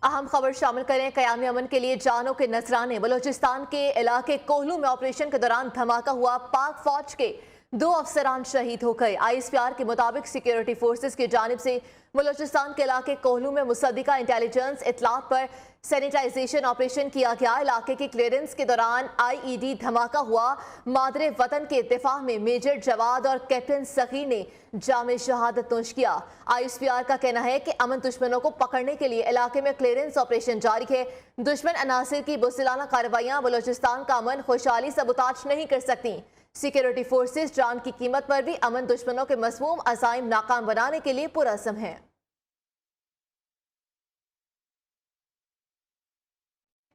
अहम खबर शामिल करें। क़याम अमन के लिए जानों के नजराने। बलूचिस्तान के इलाके कोहलू में ऑपरेशन के दौरान धमाका हुआ। पाक फौज के 2 अफसरान शहीद हो गए। ISPR के मुताबिक सिक्योरिटी फोर्सेस की जानिब से बलूचिस्तान के इलाके कोहलू में मुसद्दिका इंटेलिजेंस इतलात पर सैनिटाइजेशन ऑपरेशन किया गया। इलाके की क्लियरेंस के दौरान IED धमाका हुआ। मादरे वतन के दिफा में मेजर जवाद और कैप्टन सखी ने जामे शहादत नोश किया। ISPR का कहना है कि अमन दुश्मनों को पकड़ने के लिए इलाके में क्लियरेंस ऑपरेशन जारी है। दुश्मन अनासिर की बुज़दिलाना कार्रवाइयां बलूचिस्तान का अमन खुशहाली सबूताज नहीं कर सकती। सिक्योरिटी फोर्सेस जान की कीमत पर भी अमन दुश्मनों के मज़मूम अज़ाइम नाकाम बनाने के लिए पुरअज़्म है।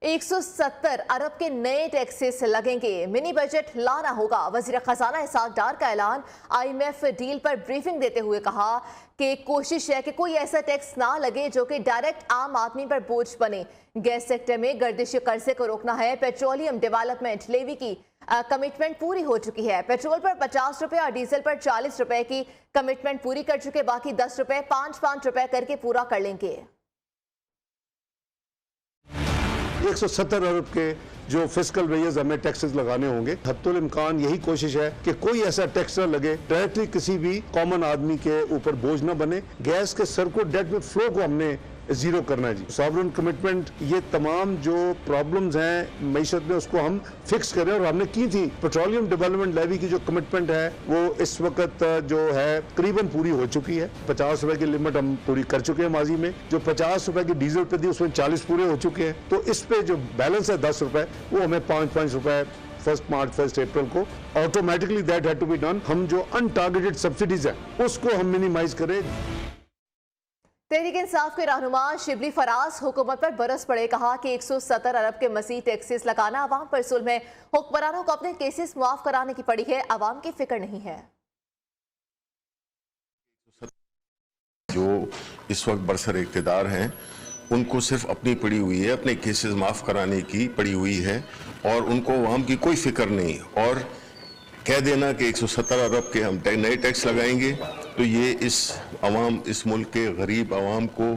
$170 अरब के नए टैक्सेस लगेंगे। मिनी बजट लाना होगा। वज़ीर खजाना इसहाक डार का ऐलान। IMF डील पर ब्रीफिंग देते हुए कहा कि कोशिश है कि कोई ऐसा टैक्स ना लगे जो कि डायरेक्ट आम आदमी पर बोझ बने। गैस सेक्टर में गर्दिश कर्जे को रोकना है। पेट्रोलियम डेवलपमेंट लेवी की कमिटमेंट पूरी हो चुकी है। पेट्रोल पर 50 रुपए और डीजल पर 40 रुपए की कमिटमेंट पूरी कर चुके। बाकी 10 रुपए 5-5 रुपए करके पूरा कर लेंगे। 170 अरब के जो फिस्कल वेजेस हमें टैक्सेस लगाने होंगे। हत्तुल इम्कान यही कोशिश है कि कोई ऐसा टैक्स न लगे डायरेक्टली किसी भी कॉमन आदमी के ऊपर बोझ न बने। गैस के सर्कुलर डेट में फ्लो को हमने जीरो करना है जी। सॉवरेन कमिटमेंट, ये तमाम जो प्रॉब्लम्स हैं मईशत में उसको हम फिक्स करें और हमने की थी। पेट्रोलियम डेवलपमेंट लेवी की जो कमिटमेंट है वो इस वक्त जो है करीबन पूरी हो चुकी है। 50 रुपए की लिमिट हम पूरी कर चुके हैं माजी में। जो 50 रुपए की डीजल पे थी उसमें 40 पूरे हो चुके हैं। तो इस पे जो बैलेंस है 10 रुपए वो हमें 5-5 रुपए 1 मार्च 1 अप्रैल को automatically that had to be done. हम जो अनटारगेटेड सब्सिडीज है उसको हम मिनिमाइज करें। तहरीक इंसाफ के रहनुमा शिबली फराज हुकूमत पर बरस पड़े। कहा कि 170 अरब के मसीह टैक्सेस लगाना अवाम पर जुल्म है। हुक्मरानों को अपने केसेस मुआफ कराने की पड़ी है। अवाम की फिक्र नहीं है। जो इस वक्त बरसर इक़्तिदार हैं उनको सिर्फ अपनी पड़ी हुई है, अपने केसेस माफ़ कराने की पड़ी हुई है और उनको अवाम की कोई फिक्र नहीं। और कह देना कि 170 अरब के हम नए टैक्स लगाएंगे तो ये इस मुल्क के गरीब आवाम को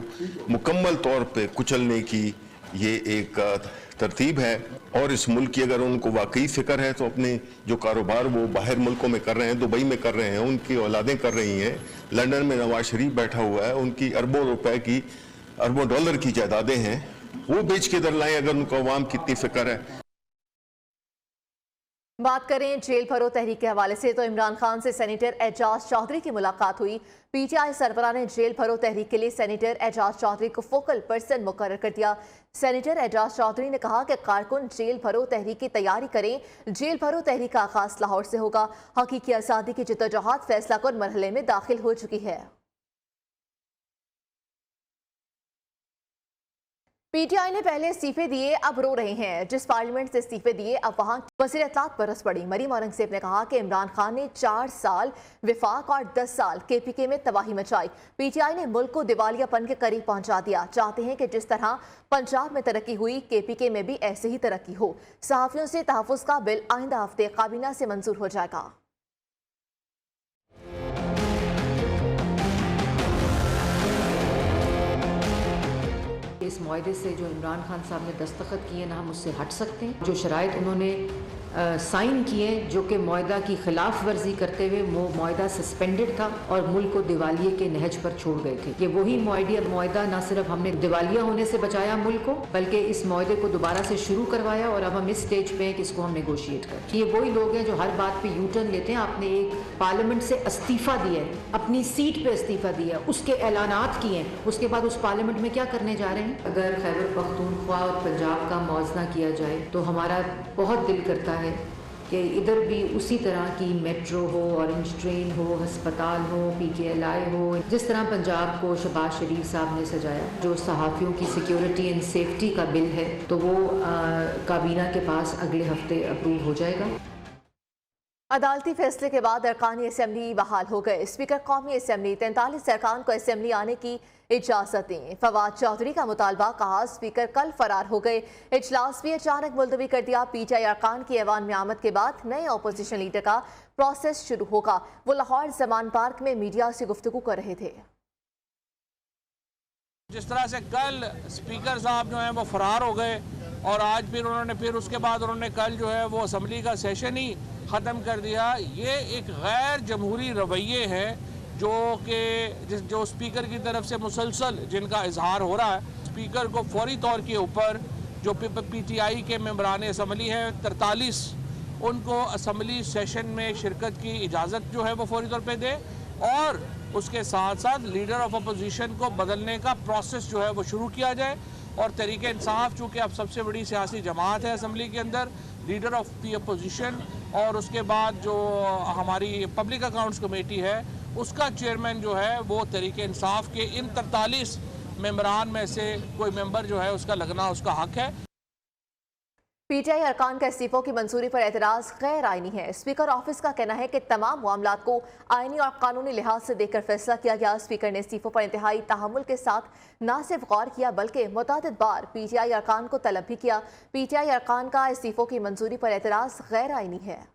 मुकम्मल तौर पे कुचलने की ये एक तरतीब है। और इस मुल्क की अगर उनको वाकई फिक्र है तो अपने जो कारोबार वो बाहर मुल्कों में कर रहे हैं, दुबई में कर रहे हैं, उनकी औलादें कर रही हैं, लंदन में नवाज शरीफ बैठा हुआ है, उनकी अरबों रुपए की अरबों डॉलर की जायदादें हैं, वो बेच के इधर लाएं अगर उनको अवाम की इतनी फिक्र है। बात करें जेल भरो तहरीक के हवाले से तो इमरान खान से सेनेटर एजाज चौधरी की मुलाकात हुई। PTI सरबराह ने जेल भरो तहरीक के लिए सेनेटर एजाज चौधरी को फोकल पर्सन मुकर्रर कर दिया। सेनेटर एजाज चौधरी ने कहा कि कारकुन जेल भरो तहरीक की तैयारी करें। जेल भरो तहरीक का आगाज लाहौर से होगा। हकीकी आज़ादी की जद्दोजहद फैसला कुन मरहले में दाखिल हो चुकी है। PTI ने पहले इस्तीफे दिए, अब रो रहे हैं। जिस पार्लियामेंट से इस्तीफे दिए अब वहां वज़ीर इत्तलात बरस पड़ी। मरीम औरंगज़ेब ने कहा कि इमरान खान ने 4 साल विफाक और 10 साल KPK में तबाही मचाई। PTI ने मुल्क को दिवालियापन के करीब पहुंचा दिया। चाहते हैं कि जिस तरह पंजाब में तरक्की हुई KPK में भी ऐसे ही तरक्की हो। सहाफ़ियों से तहफ़्फ़ुज़ का बिल आइंदा हफ्ते काबीना से मंजूर हो जाएगा। इस मुआहदे से जो इमरान खान साहब ने दस्तखत किए ना हम उससे हट सकते हैं। जो शराइत उन्होंने साइन किए जो कि मुआहदा की खिलाफ वर्जी करते हुए वो मुआहदा सस्पेंडेड था और मुल्क को दिवालिये के नहज पर छोड़ गए थे। ये वही मुआहदा न सिर्फ हमने दिवालिया होने से बचाया मुल्क को बल्कि इस मुआहदे को दोबारा से शुरू करवाया और अब हम इस स्टेज पे हैं कि इसको हम नेगोशिएट करें। ये वही लोग हैं जो हर बात पे यू टर्न लेते हैं। आपने एक पार्लियामेंट से इस्तीफा दिया है, अपनी सीट पे इस्तीफा दिया, उसके ऐलानात किए हैं, उसके बाद उस पार्लियामेंट में क्या करने जा रहे हैं। अगर खैबर पख्तूनख्वा और पंजाब का मुआवजा किया जाए तो हमारा बहुत दिल करता है कि इधर भी उसी तरह की मेट्रो हो, ऑरेंज ट्रेन हो, हस्पताल हो, PKLI हो, जिस तरह पंजाब को शहबाज शरीफ साहब ने सजाया। जो सहाफ़ियों की सिक्योरिटी एंड सेफ्टी का बिल है तो वो काबीना के पास अगले हफ्ते अप्रूव हो जाएगा। अदालती फैसले के बाद अरकानी असम्बली बहाल हो गए। स्पीकर कौमी असम्बली 43 अरकान को असम्बली आने की इजाजत दें। फवाद चौधरी का मुतालबा। कहा स्पीकर कल फरार हो गए। इजलास भी अचानक मुलतवी कर दिया। PTI अरकान की ऐवान में आमद के बाद नए अपोजिशन लीडर का प्रोसेस शुरू होगा। वो लाहौर जमान पार्क में मीडिया से गुफ्तगू कर रहे थे। जिस तरह से कल स्पीकर साहब जो हैं वो फरार हो गए और आज फिर उसके बाद उन्होंने कल जो है वो असम्बली का सेशन ही ख़त्म कर दिया, ये एक गैर जमहूरी रवैये हैं जो स्पीकर की तरफ से मुसलसल जिनका इजहार हो रहा है। स्पीकर को फौरी तौर के ऊपर जो PTI के मेंबरान असम्बली हैं 43, उनको असम्बली सेशन में शिरकत की इजाज़त जो है वो फौरी तौर पे दे और उसके साथ साथ लीडर ऑफ अपोजिशन को बदलने का प्रोसेस जो है वो शुरू किया जाए। और तहरीक इंसाफ चूँकि अब सबसे बड़ी सियासी जमात है असम्बली के अंदर, लीडर ऑफ दी अपोजिशन और उसके बाद जो हमारी पब्लिक अकाउंट्स कमेटी है उसका चेयरमैन जो है वो तहरीक इंसाफ के इन 43 मेंबरान में से कोई मेंबर जो है उसका लगना उसका हक है। PTI अरकान का इस्तीफों की मंजूरी पर एतराज़ गैर आइनी है। स्पीकर ऑफिस का कहना है कि तमाम मामलात को आइनी और कानूनी लिहाज से देखकर फैसला किया गया। स्पीकर ने इस्तीफों पर इंतहाई तहम्मुल के साथ न सिर्फ गौर किया बल्कि मुतअद्दिद बार PTI अरकान को तलब भी किया। PTI अरकान का इस्तीफों की मंजूरी पर एतराज़ गैर आइनी है।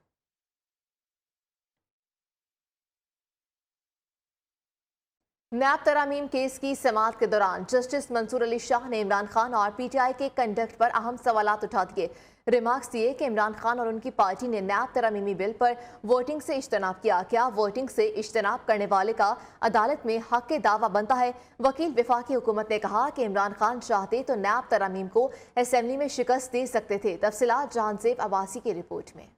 नैब तरामीम केस की समाअत के दौरान जस्टिस मंसूर अली शाह ने इमरान खान और PTI के कंडक्ट पर अहम सवालात उठा दिए। रिमार्क्स दिए कि इमरान खान और उनकी पार्टी ने नैब तरामीमी बिल पर वोटिंग से इज्तनाब किया। क्या वोटिंग से इज्तनाब करने वाले का अदालत में हक के दावा बनता है? वकील वफाकी हुकूमत ने कहा कि इमरान खान चाहते तो नैब तरामीम को असेंबली में शिकस्त दे सकते थे। तफसीलात जहांजेब अब्बासी की रिपोर्ट में।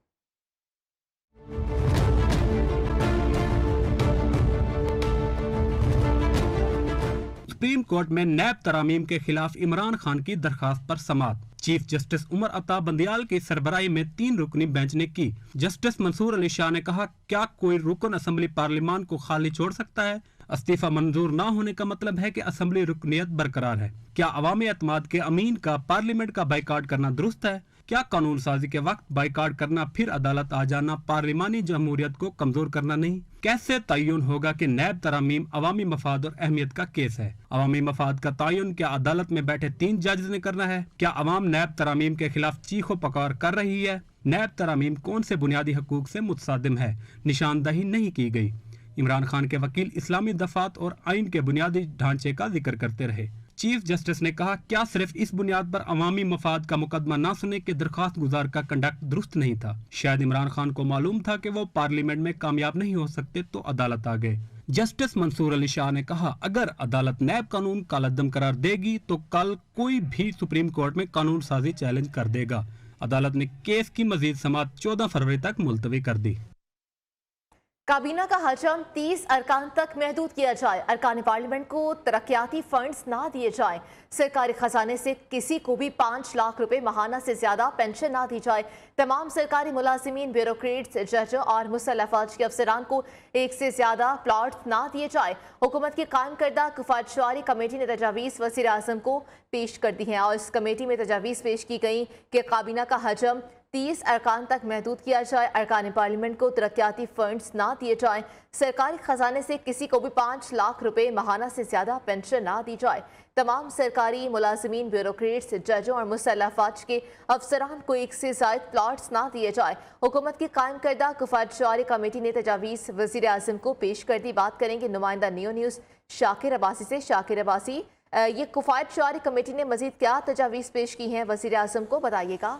सुप्रीम कोर्ट में नैब तरामीम के खिलाफ इमरान खान की दरखास्त पर समाअत। चीफ जस्टिस उमर अता बंदियाल की सरबराही में 3 रुकनी बेंच ने की। जस्टिस मंसूर अली शाह ने कहा, क्या कोई रुकन असम्बली पार्लियामान को खाली छोड़ सकता है? इस्तीफा मंजूर न होने का मतलब है कि असम्बली रुकनियत बरकरार है। क्या अवामी एतमाद के अमीन का पार्लियामेंट का बाइकाट करना दुरुस्त है? क्या कानून साजी के वक्त बाइकाट करना फिर अदालत आ जाना पार्लिमानी जमहूरियत को कमजोर करना नहीं? कैसे तयन होगा कि नैब तरामीम अवामी मफाद और अहमियत का केस है? अवामी मफाद का तयन क्या अदालत में बैठे 3 जज ने करना है? क्या अवाम नैब तरामीम के खिलाफ चीखो पकार कर रही है? नैब तरामीम कौन से बुनियादी हकूक से मुतसादिम है? निशानदही नहीं की गई। इमरान खान के वकील इस्लामी दफात और आइन के बुनियादी ढांचे का जिक्र करते रहे। चीफ जस्टिस ने कहा, क्या सिर्फ इस बुनियाद पर अवामी मफाद का मुकदमा न सुने के दरखास्त गुजार का कंडक्ट दुरुस्त नहीं था? शायद इमरान खान को मालूम था कि वो पार्लियामेंट में कामयाब नहीं हो सकते तो अदालत आ गए। जस्टिस मंसूर अली शाह ने कहा, अगर अदालत नैब कानून कालअदम करार देगी तो कल कोई भी सुप्रीम कोर्ट में कानून साजी चैलेंज कर देगा। अदालत ने केस की मजीद समाअत 14 फरवरी तक मुलतवी कर दी। काबीना का हजम 30 अरकान तक महदूद किया जाए। अरकान पार्लियामेंट को तरक्याती फंड्स ना दिए जाएं। सरकारी खजाने से किसी को भी 5 लाख रुपए माहाना से ज्यादा पेंशन ना दी जाए। तमाम सरकारी मुलाजिमीन, ब्यूरोक्रेट्स, जज और मुसल्लह फौज के अफसरान को 1 से ज्यादा प्लॉट ना दिए जाए। हुकूमत की कायम करदा किफायतशारी कमेटी ने तजावीज़ वज़ीर आज़म को पेश कर दी हैं और इस कमेटी में तजावीज़ पेश की गई कि काबीना का हजम 30 अरकान तक महदूद किया जाए। अरकान पार्लियामेंट को तरक्याती फंड्स ना दिए जाएं। सरकारी खजाने से किसी को भी 5 लाख रुपए माहाना से ज्यादा पेंशन ना दी जाए। तमाम सरकारी मुलाजिमीन, ब्यूरोक्रेट्स, जजों और मुसल्लह फौज के अफसरान को 1 से ज्यादा प्लॉट्स ना दिए जाए। हुकूमत की कायम करदा किफायतशारी कमेटी ने तजावीज़ वज़ीर आज़म को पेश कर दी। बात करेंगे नुमाइंदा नियो न्यूज़ शाकिर अब्बासी से। शाकिर अब्बासी, ये किफायतशारी कमेटी ने मजीद क्या तजावीज़ पेश की हैं वज़ीर आज़म को, बताइएगा।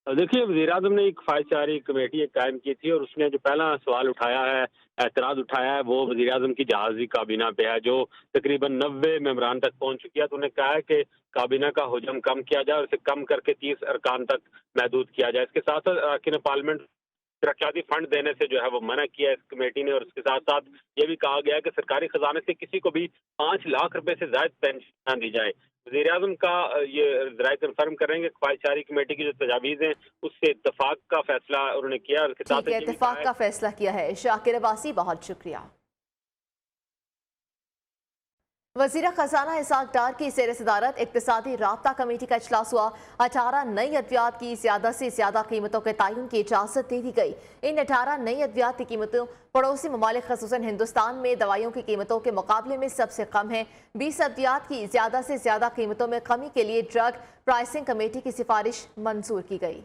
देखिए, वज़ीर आज़म ने एक किफायतशारी कमेटी कायम की थी और उसने जो पहला सवाल उठाया है, एतराज़ उठाया है, वो वज़ीर आज़म की जहाज़ी काबीना पे है जो तकरीबन 90 मेंबरान तक पहुंच चुकी है। तो उन्हें कहा है कि काबीना का हुजम कम किया जाए और इसे कम करके 30 अरकान तक महदूद किया जाए। इसके साथ साथ अरकान पार्लियामेंट तरक्याती फंड देने से जो है वो मना किया है इस कमेटी ने और इसके साथ साथ ये भी कहा गया है कि सरकारी खजाने से किसी को भी 5 लाख रुपए से ज्यादा पेंशन न दी जाए। वज़ीर आज़म का ये ज़राए कंफर्म करेंगे किफायतशारी कमेटी की जो तजावीज़ हैं उससे इत्तफाक का फैसला उन्होंने किया और इसके साथ इत्तफाक का फैसला किया है। शाकिर अब्बासी, बहुत शुक्रिया। वज़ीर खजाना इसाक डार की ज़ेर सदारत इक़्तिसादी राब्ता कमेटी का इजलास हुआ। 18 नई अद्वियात की ज़्यादा से ज़्यादा कीमतों के तयन की इजाज़त दे दी गई। इन 18 नई अद्वियात की कीमतों पड़ोसी ममालिक ख़ुसूसन हिंदुस्तान में दवाइयों की कीमतों के मुकाबले में सबसे कम है। 20 अद्वियात की ज़्यादा से ज़्यादा कीमतों में कमी के लिए ड्रग प्राइसिंग कमेटी की सिफारिश मंजूर की गई।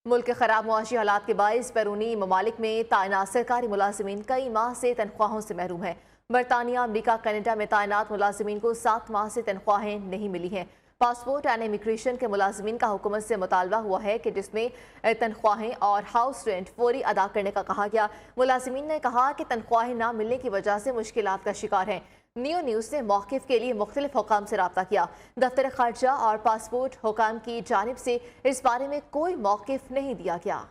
मुल्क के खराब मुआशी हालात के बायस बैरूनी ममालिक में तैनात सरकारी मुलाजिमीन कई माह से तनख्वाहों से महरूम है। बरतानिया, अमेरिका, कनाडा में तैनात मुलाजिमीन को 7 माह से तनख्वाहें नहीं मिली हैं। पासपोर्ट एंड इमिग्रेशन के मुलाजिमीन का हुकूमत से मुतालबा हुआ है कि जिसमें तनख्वाहें और हाउस रेंट फौरी अदा करने का कहा गया। मुलाजिमीन ने कहा कि तनख्वाहें ना मिलने की वजह से मुश्किलात का शिकार हैं। नियो न्यूज़ ने मौक़िफ़ के लिए मुख्तलिफ हुकाम से रब्ता किया। दफ्तर ख़ारजा और पासपोर्ट हुकाम की जानिब से इस बारे में कोई मौक़िफ़ नहीं दिया गया।